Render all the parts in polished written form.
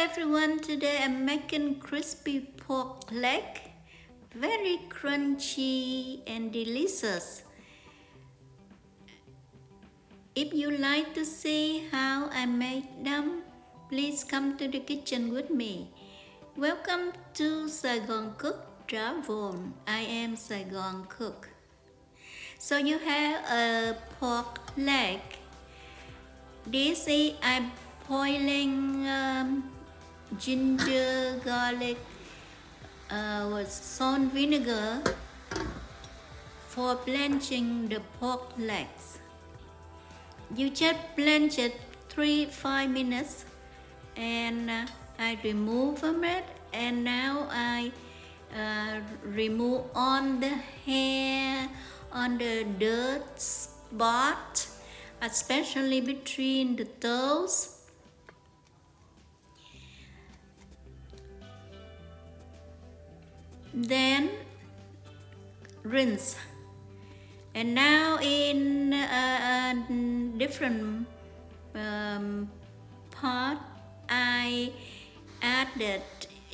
everyone, today I'm making crispy pork leg, very crunchy and delicious. If you like to see how I make them, please come to the kitchen with me. Welcome to Saigon Cook Travel. I am Saigon Cook. So you have a pork leg. This is I'm boiling ginger, garlic, with salt vinegar for blanching the pork legs. You just blanch it 3-5 minutes, and I remove from it, and now I remove on the hair, on the dirt spot, especially between the toes. Then rinse, and now in a different pot I added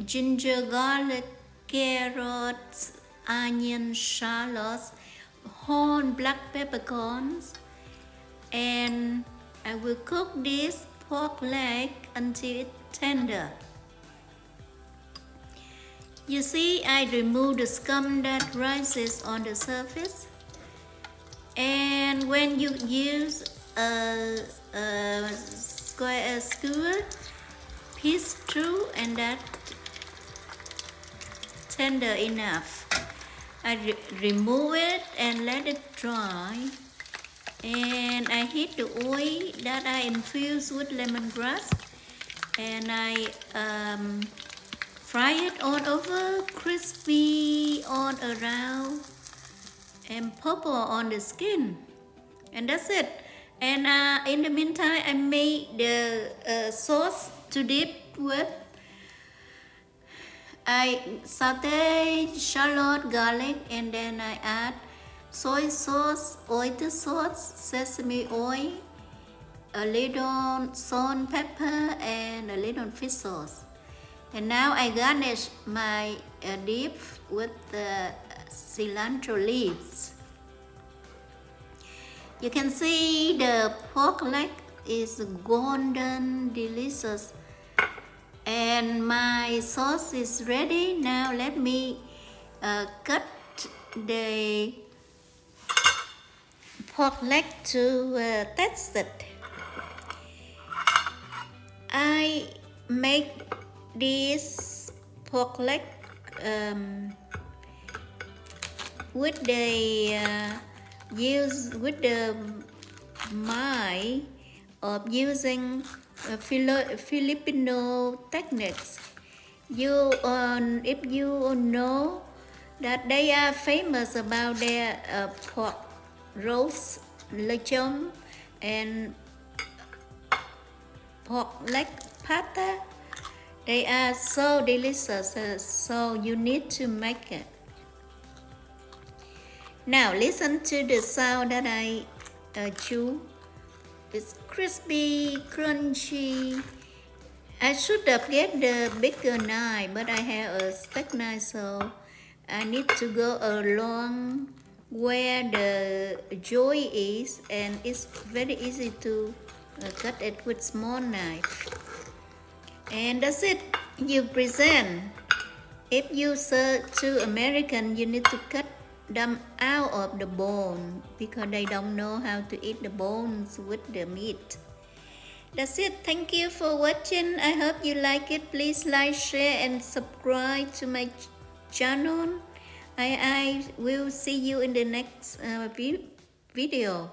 ginger, garlic, carrots, onion, shallots, whole black peppercorns, and I will cook this pork leg until it's tender. You see, I remove the scum that rises on the surface, and when you use a skewer, piece through, and that tender enough. I remove it and let it dry, and I heat the oil that I infuse with lemongrass, and I fry it all over, crispy all around, and purple on the skin, and that's it. And in the meantime, I made the sauce to dip with. I saute shallot, garlic, and then I add soy sauce, oyster sauce, sesame oil, a little salt, pepper, and a little fish sauce. And now I garnish my dip with the cilantro leaves. You can see the pork leg is golden, delicious, and my sauce is ready. Now let me cut the pork leg to taste it. I make this pork leg with the mind of using Filipino techniques. If you know that they are famous about their pork roast, Lechon, and pork leg pata. They are so delicious, so you need to make it. Now listen to the sound that I chew. It's crispy, crunchy. I should have get the bigger knife, but I have a steak knife, so I need to go along where the joy is, and it's very easy to cut it with small knife. And that's it. You present. If you serve to American, you need to cut them out of the bone because they don't know how to eat the bones with the meat. That's it. Thank you for watching. I hope you like it. Please like, share, and subscribe to my channel. I will see you in the next video.